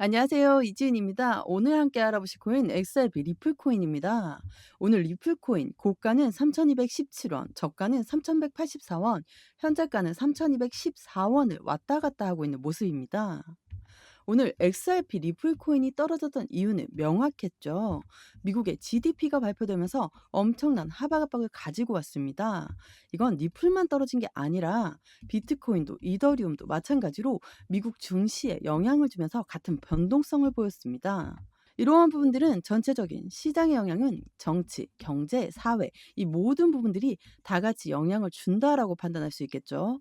안녕하세요. 이지은입니다. 오늘 함께 알아보실 코인 XRP 리플 코인입니다. 오늘 리플 코인 고가는 3,217원, 저가는 3,184원, 현재가는 3,214원을 왔다 갔다 하고 있는 모습입니다. 오늘 XRP 리플 코인이 떨어졌던 이유는 명확했죠. 미국의 GDP가 발표되면서 엄청난 하박압박을 가지고 왔습니다. 이건 리플만 떨어진 게 아니라 비트코인도 이더리움도 마찬가지로 미국 증시에 영향을 주면서 같은 변동성을 보였습니다. 이러한 부분들은 전체적인 시장의 영향은 정치, 경제, 사회 이 모든 부분들이 다 같이 영향을 준다라고 판단할 수 있겠죠.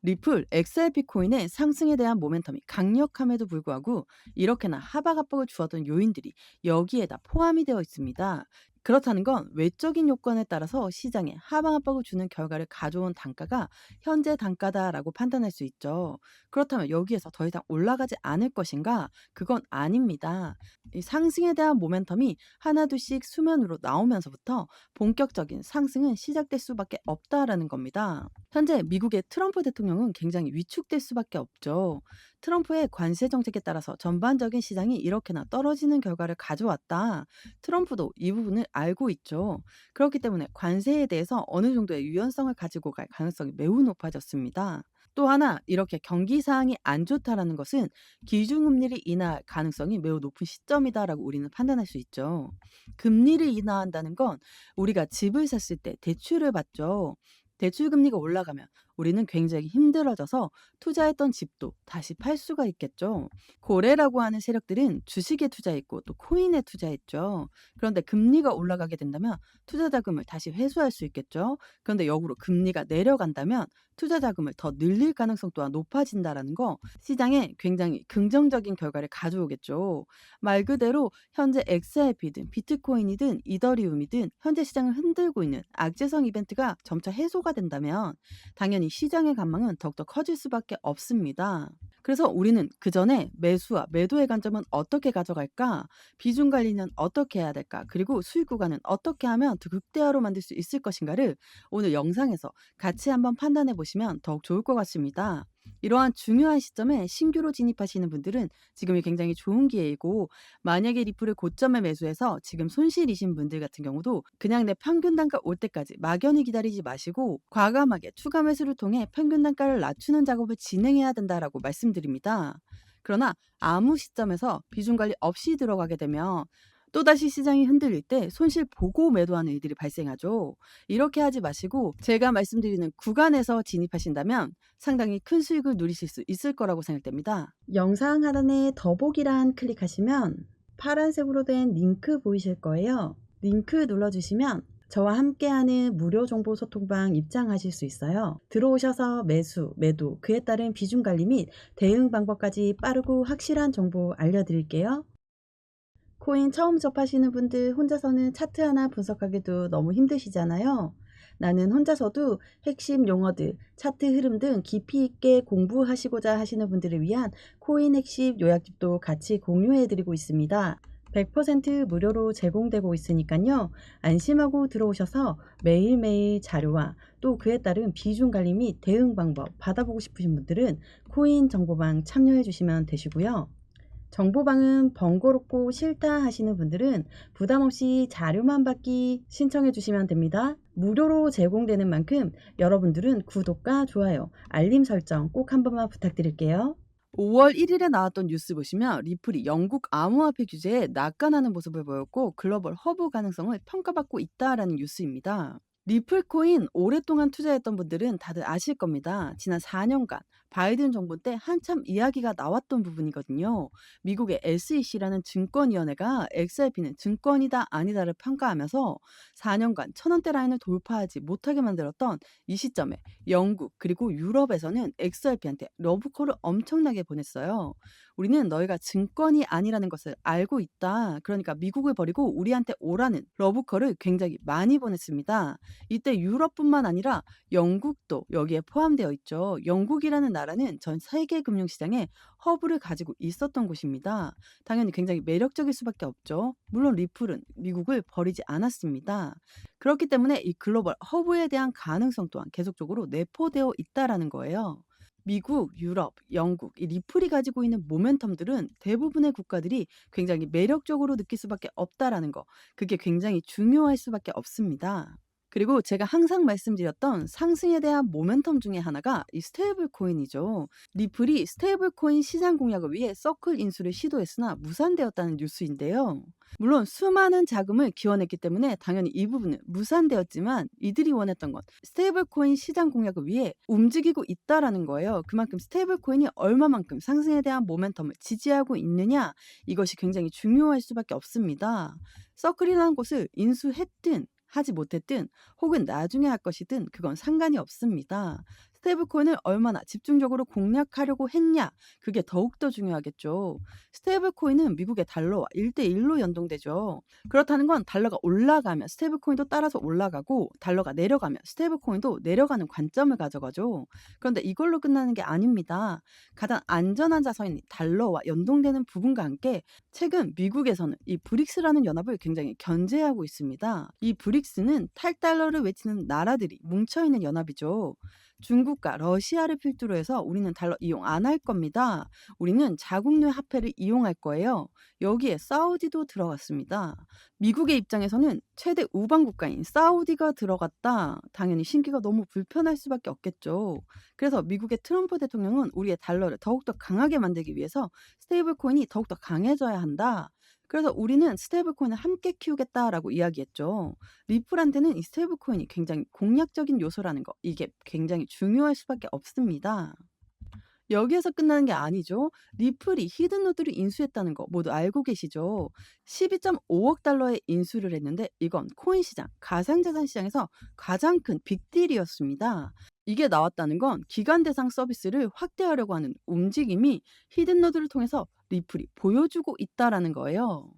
리플 XRP 코인의 상승에 대한 모멘텀이 강력함에도 불구하고 이렇게나 하박압박을 주었던 요인들이 여기에다 포함이 되어 있습니다. 그렇다는 건 외적인 요건에 따라서 시장에 하방압박을 주는 결과를 가져온 단가가 현재 단가다라고 판단할 수 있죠. 그렇다면 여기에서 더 이상 올라가지 않을 것인가? 그건 아닙니다. 이 상승에 대한 모멘텀이 하나둘씩 수면으로 나오면서부터 본격적인 상승은 시작될 수밖에 없다라는 겁니다. 현재 미국의 트럼프 대통령은 굉장히 위축될 수밖에 없죠. 트럼프의 관세 정책에 따라서 전반적인 시장이 이렇게나 떨어지는 결과를 가져왔다. 트럼프도 이 부분을 알고 있죠. 그렇기 때문에 관세에 대해서 어느 정도의 유연성을 가지고 갈 가능성이 매우 높아졌습니다. 또 하나 이렇게 경기 상황이 안 좋다라는 것은 기준금리를 인하할 가능성이 매우 높은 시점이다라고 우리는 판단할 수 있죠. 금리를 인하한다는 건 우리가 집을 샀을 때 대출을 받죠. 대출 금리가 올라가면 우리는 굉장히 힘들어져서 투자했던 집도 다시 팔 수가 있겠죠. 고래라고 하는 세력들은 주식에 투자했고 또 코인에 투자했죠. 그런데 금리가 올라가게 된다면 투자 자금을 다시 회수할 수 있겠죠. 그런데 역으로 금리가 내려간다면 투자 자금을 더 늘릴 가능성 또한 높아진다라는 거 시장에 굉장히 긍정적인 결과를 가져오겠죠. 말 그대로 현재 XRP든 비트코인이든 이더리움이든 현재 시장을 흔들고 있는 악재성 이벤트가 점차 해소가 된다면 당연히 시장의 관망은 더욱더 커질 수밖에 없습니다. 그래서 우리는 그 전에 매수와 매도의 관점은 어떻게 가져갈까? 비중 관리는 어떻게 해야 될까? 그리고 수익 구간은 어떻게 하면 더 극대화로 만들 수 있을 것인가를 오늘 영상에서 같이 한번 판단해 보시면 더욱 좋을 것 같습니다. 이러한 중요한 시점에 신규로 진입하시는 분들은 지금이 굉장히 좋은 기회이고 만약에 리플을 고점에 매수해서 지금 손실이신 분들 같은 경우도 그냥 내 평균 단가 올 때까지 막연히 기다리지 마시고 과감하게 추가 매수를 통해 평균 단가를 낮추는 작업을 진행해야 된다라고 말씀드립니다. 그러나 아무 시점에서 비중 관리 없이 들어가게 되면 또다시 시장이 흔들릴 때 손실 보고 매도하는 일들이 발생하죠. 이렇게 하지 마시고 제가 말씀드리는 구간에서 진입하신다면 상당히 큰 수익을 누리실 수 있을 거라고 생각됩니다. 영상 하단에 더보기란 클릭하시면 파란색으로 된 링크 보이실 거예요. 링크 눌러주시면 저와 함께하는 무료 정보 소통방 입장하실 수 있어요. 들어오셔서 매수, 매도, 그에 따른 비중 관리 및 대응 방법까지 빠르고 확실한 정보 알려드릴게요. 코인 처음 접하시는 분들 혼자서는 차트 하나 분석하기도 너무 힘드시잖아요. 나는 혼자서도 핵심 용어들, 차트 흐름 등 깊이 있게 공부하시고자 하시는 분들을 위한 코인 핵심 요약집도 같이 공유해드리고 있습니다. 100% 무료로 제공되고 있으니까요. 안심하고 들어오셔서 매일매일 자료와 또 그에 따른 비중 관리 및 대응 방법 받아보고 싶으신 분들은 코인 정보방 참여해 주시면 되시고요. 정보방은 번거롭고 싫다 하시는 분들은 부담없이 자료만 받기 신청해 주시면 됩니다. 무료로 제공되는 만큼 여러분들은 구독과 좋아요, 알림 설정 꼭 한 번만 부탁드릴게요. 5월 1일에 나왔던 뉴스 보시면 리플이 영국 암호화폐 규제에 낙관하는 모습을 보였고 글로벌 허브 가능성을 평가받고 있다라는 뉴스입니다. 리플 코인 오랫동안 투자했던 분들은 다들 아실 겁니다. 지난 4년간 바이든 정부 때 한참 이야기가 나왔던 부분이거든요. 미국의 SEC라는 증권위원회가 XRP는 증권이다 아니다를 평가하면서 4년간 1,000원대 라인을 돌파하지 못하게 만들었던 이 시점에 영국 그리고 유럽에서는 XRP한테 러브콜을 엄청나게 보냈어요. 우리는 너희가 증권이 아니라는 것을 알고 있다. 그러니까 미국을 버리고 우리한테 오라는 러브콜을 굉장히 많이 보냈습니다. 이때 유럽뿐만 아니라 영국도 여기에 포함되어 있죠. 영국이라는 나라는 전 세계 금융시장에 허브를 가지고 있었던 곳입니다. 당연히 굉장히 매력적일 수밖에 없죠. 물론 리플은 미국을 버리지 않았습니다. 그렇기 때문에 이 글로벌 허브에 대한 가능성 또한 계속적으로 내포되어 있다라는 거예요. 미국, 유럽, 영국, 이 리플이 가지고 있는 모멘텀들은 대부분의 국가들이 굉장히 매력적으로 느낄 수밖에 없다라는 거. 그게 굉장히 중요할 수밖에 없습니다. 그리고 제가 항상 말씀드렸던 상승에 대한 모멘텀 중에 하나가 이 스테이블 코인이죠. 리플이 스테이블 코인 시장 공략을 위해 서클 인수를 시도했으나 무산되었다는 뉴스인데요. 물론 수많은 자금을 기원했기 때문에 당연히 이 부분은 무산되었지만 이들이 원했던 건 스테이블 코인 시장 공략을 위해 움직이고 있다라는 거예요. 그만큼 스테이블 코인이 얼마만큼 상승에 대한 모멘텀을 지지하고 있느냐, 이것이 굉장히 중요할 수밖에 없습니다. 서클이라는 곳을 인수했든 하지 못했든 혹은 나중에 할 것이든 그건 상관이 없습니다. 스테이블 코인을 얼마나 집중적으로 공략하려고 했냐, 그게 더욱더 중요하겠죠. 스테이블 코인은 미국의 달러와 1대1로 연동되죠. 그렇다는 건 달러가 올라가면 스테이블 코인도 따라서 올라가고 달러가 내려가면 스테이블 코인도 내려가는 관점을 가져가죠. 그런데 이걸로 끝나는 게 아닙니다. 가장 안전한 자산인 달러와 연동되는 부분과 함께 최근 미국에서는 이 브릭스라는 연합을 굉장히 견제하고 있습니다. 이 브릭스는 탈달러를 외치는 나라들이 뭉쳐있는 연합이죠. 중국과 러시아를 필두로 해서 우리는 달러 이용 안 할 겁니다. 우리는 자국 내 화폐를 이용할 거예요. 여기에 사우디도 들어갔습니다. 미국의 입장에서는 최대 우방 국가인 사우디가 들어갔다. 당연히 심기가 너무 불편할 수밖에 없겠죠. 그래서 미국의 트럼프 대통령은 우리의 달러를 더욱더 강하게 만들기 위해서 스테이블 코인이 더욱더 강해져야 한다. 그래서 우리는 스테이블 코인을 함께 키우겠다라고 이야기했죠. 리플한테는 이 스테이블 코인이 굉장히 공략적인 요소라는 거, 이게 굉장히 중요할 수밖에 없습니다. 여기에서 끝나는 게 아니죠. 리플이 히든노드를 인수했다는 거 모두 알고 계시죠? 12.5억 달러의 인수를 했는데 이건 코인 시장, 가상자산 시장에서 가장 큰 빅딜이었습니다. 이게 나왔다는 건 기간 대상 서비스를 확대하려고 하는 움직임이 히든노드를 통해서 리플이 보여주고 있다라는 거예요.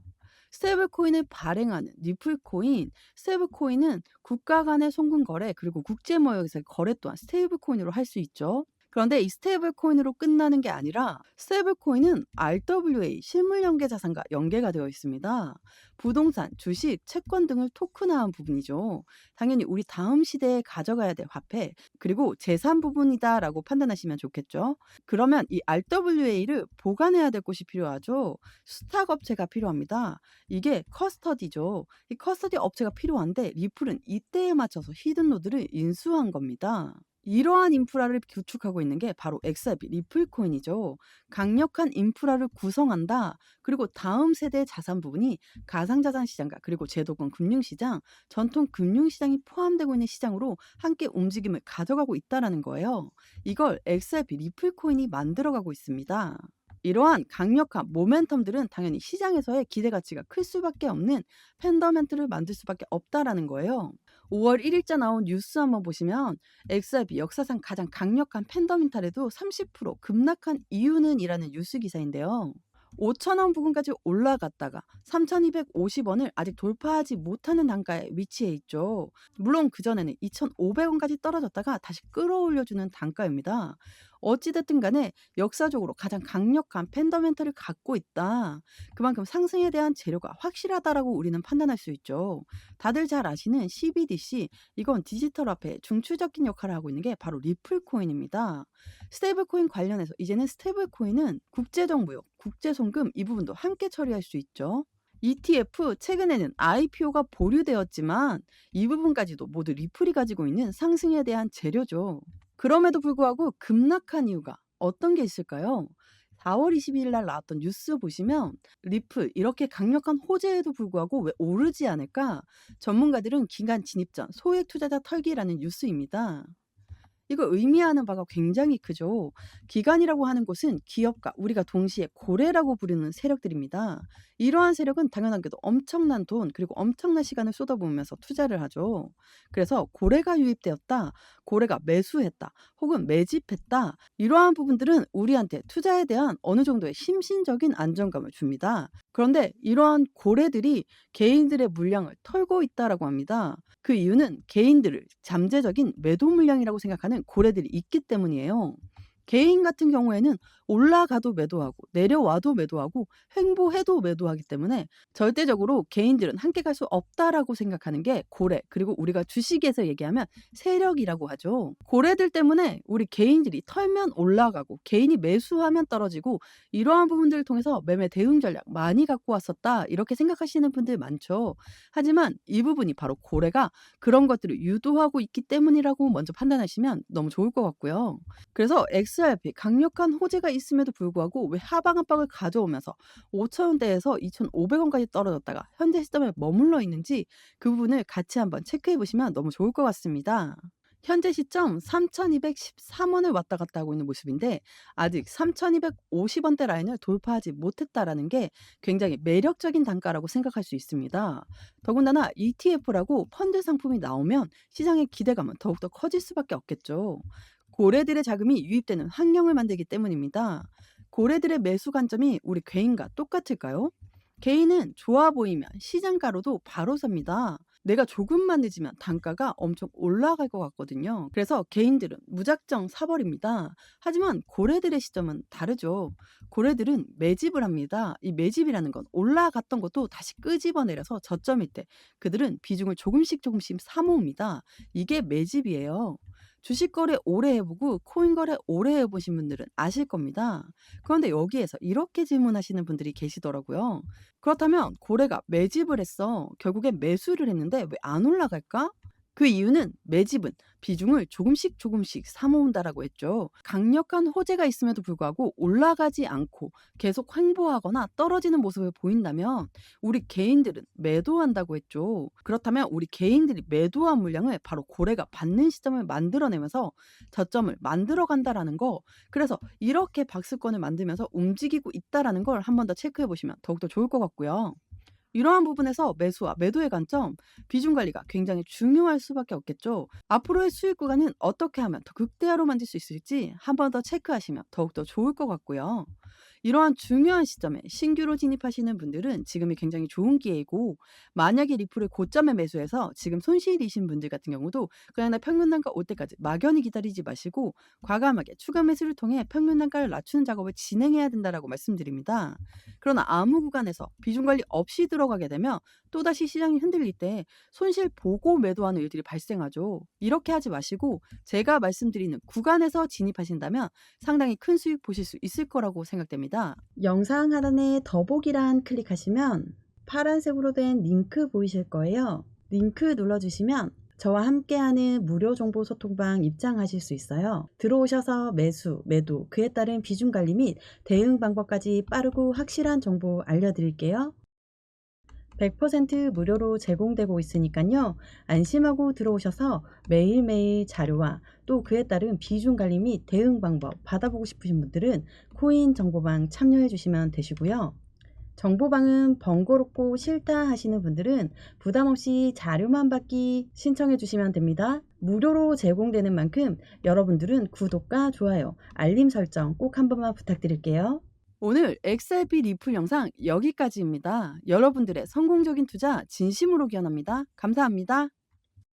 스테이블 코인을 발행하는 리플 코인, 스테이블 코인은 국가 간의 송금 거래 그리고 국제 무역에서의 거래 또한 스테이블 코인으로 할 수 있죠. 그런데 이 스테이블 코인으로 끝나는 게 아니라 스테이블 코인은 RWA 실물 연계 자산과 연계가 되어 있습니다. 부동산, 주식, 채권 등을 토큰화한 부분이죠. 당연히 우리 다음 시대에 가져가야 될 화폐, 그리고 재산 부분이다라고 판단하시면 좋겠죠. 그러면 이 RWA를 보관해야 될 곳이 필요하죠. 수탁 업체가 필요합니다. 이게 커스터디죠. 이 커스터디 업체가 필요한데 리플은 이때에 맞춰서 히든노드를 인수한 겁니다. 이러한 인프라를 구축하고 있는 게 바로 XRP 리플코인이죠. 강력한 인프라를 구성한다. 그리고 다음 세대의 자산 부분이 가상자산 시장과 그리고 제도권 금융시장, 전통 금융시장이 포함되고 있는 시장으로 함께 움직임을 가져가고 있다는 거예요. 이걸 XRP 리플코인이 만들어가고 있습니다. 이러한 강력한 모멘텀들은 당연히 시장에서의 기대 가치가 클 수밖에 없는 팬더멘트를 만들 수밖에 없다라는 거예요. 5월 1일자 나온 뉴스 한번 보시면 XRP 역사상 가장 강력한 팬더멘탈에도 30% 급락한 이유는 이라는 뉴스 기사인데요. 5,000원 부근까지 올라갔다가 3,250원을 아직 돌파하지 못하는 단가에 위치해 있죠. 물론 그전에는 2,500원까지 떨어졌다가 다시 끌어올려주는 단가입니다. 어찌됐든 간에 역사적으로 가장 강력한 팬더멘털을 갖고 있다. 그만큼 상승에 대한 재료가 확실하다라고 우리는 판단할 수 있죠. 다들 잘 아시는 CBDC, 이건 디지털 화폐의 중추적인 역할을 하고 있는 게 바로 리플코인입니다. 스테이블코인 관련해서 이제는 스테이블코인은 국제정보용, 국제송금 이 부분도 함께 처리할 수 있죠. ETF 최근에는 IPO가 보류되었지만 이 부분까지도 모두 리플이 가지고 있는 상승에 대한 재료죠. 그럼에도 불구하고 급락한 이유가 어떤 게 있을까요? 4월 22일 날 나왔던 뉴스 보시면 리플 이렇게 강력한 호재에도 불구하고 왜 오르지 않을까? 전문가들은 기간 진입 전 소액 투자자 털기라는 뉴스입니다. 이거 의미하는 바가 굉장히 크죠. 기관이라고 하는 곳은 기업과 우리가 동시에 고래라고 부르는 세력들입니다. 이러한 세력은 당연하게도 엄청난 돈 그리고 엄청난 시간을 쏟아부으면서 투자를 하죠. 그래서 고래가 유입되었다, 고래가 매수했다, 혹은 매집했다. 이러한 부분들은 우리한테 투자에 대한 어느 정도의 심신적인 안정감을 줍니다. 그런데 이러한 고래들이 개인들의 물량을 털고 있다라고 합니다. 그 이유는 개인들을 잠재적인 매도 물량이라고 생각하는 고래들이 있기 때문이에요. 개인 같은 경우에는 올라가도 매도하고 내려와도 매도하고 횡보해도 매도하기 때문에 절대적으로 개인들은 함께 갈 수 없다라고 생각하는 게 고래, 그리고 우리가 주식에서 얘기하면 세력이라고 하죠. 고래들 때문에 우리 개인들이 털면 올라가고 개인이 매수하면 떨어지고 이러한 부분들을 통해서 매매 대응 전략 많이 갖고 왔었다 이렇게 생각하시는 분들 많죠. 하지만 이 부분이 바로 고래가 그런 것들을 유도하고 있기 때문이라고 먼저 판단하시면 너무 좋을 것 같고요. 그래서 XRP 강력한 호재가 있음에도 불구하고 왜 하방 압박을 가져오면서 5,000원대에서 2,500원까지 떨어졌다가 현재 시점에 머물러 있는지 그 부분을 같이 한번 체크해 보시면 너무 좋을 것 같습니다. 현재 시점 3,213원을 왔다 갔다 하고 있는 모습인데 아직 3,250원대 라인을 돌파하지 못했다라는 게 굉장히 매력적인 단가라고 생각할 수 있습니다. 더군다나 ETF라고 펀드 상품이 나오면 시장의 기대감은 더욱더 커질 수밖에 없겠죠. 고래들의 자금이 유입되는 환경을 만들기 때문입니다. 고래들의 매수 관점이 우리 개인과 똑같을까요? 개인은 좋아 보이면 시장가로도 바로 삽니다. 내가 조금만 늦으면 단가가 엄청 올라갈 것 같거든요. 그래서 개인들은 무작정 사버립니다. 하지만 고래들의 시점은 다르죠. 고래들은 매집을 합니다. 이 매집이라는 건 올라갔던 것도 다시 끄집어내려서 저점일 때 그들은 비중을 조금씩 조금씩 사모읍니다. 이게 매집이에요. 주식 거래 오래 해보고 코인 거래 오래 해보신 분들은 아실 겁니다. 그런데 여기에서 이렇게 질문하시는 분들이 계시더라고요. 그렇다면 고래가 매집을 했어. 결국엔 매수를 했는데 왜 안 올라갈까? 그 이유는 매집은 비중을 조금씩 조금씩 사모은다라고 했죠. 강력한 호재가 있음에도 불구하고 올라가지 않고 계속 횡보하거나 떨어지는 모습을 보인다면 우리 개인들은 매도한다고 했죠. 그렇다면 우리 개인들이 매도한 물량을 바로 고래가 받는 시점을 만들어내면서 저점을 만들어 간다라는 거. 그래서 이렇게 박스권을 만들면서 움직이고 있다라는 걸 한 번 더 체크해 보시면 더욱더 좋을 것 같고요. 이러한 부분에서 매수와 매도의 관점, 비중 관리가 굉장히 중요할 수밖에 없겠죠. 앞으로의 수익 구간은 어떻게 하면 더 극대화로 만들 수 있을지 한 번 더 체크하시면 더욱더 좋을 것 같고요. 이러한 중요한 시점에 신규로 진입하시는 분들은 지금이 굉장히 좋은 기회이고, 만약에 리플을 고점에 매수해서 지금 손실이신 분들 같은 경우도 그냥 나 평균 단가 올 때까지 막연히 기다리지 마시고 과감하게 추가 매수를 통해 평균 단가를 낮추는 작업을 진행해야 된다라고 말씀드립니다. 그러나 아무 구간에서 비중 관리 없이 들어가게 되면 또다시 시장이 흔들릴 때 손실 보고 매도하는 일들이 발생하죠. 이렇게 하지 마시고 제가 말씀드리는 구간에서 진입하신다면 상당히 큰 수익 보실 수 있을 거라고 생각됩니다. 영상 하단에 더보기란 클릭하시면 파란색으로 된 링크 보이실 거예요. 링크 눌러주시면 저와 함께하는 무료 정보 소통방 입장하실 수 있어요. 들어오셔서 매수, 매도, 그에 따른 비중 관리 및 대응 방법까지 빠르고 확실한 정보 알려드릴게요. 100% 무료로 제공되고 있으니까요. 안심하고 들어오셔서 매일매일 자료와 또 그에 따른 비중 관리 및 대응 방법 받아보고 싶으신 분들은 코인 정보방 참여해 주시면 되시고요. 정보방은 번거롭고 싫다 하시는 분들은 부담없이 자료만 받기 신청해 주시면 됩니다. 무료로 제공되는 만큼 여러분들은 구독과 좋아요, 알림 설정 꼭 한 번만 부탁드릴게요. 오늘 XRP 리플 영상 여기까지입니다. 여러분들의 성공적인 투자 진심으로 기원합니다. 감사합니다.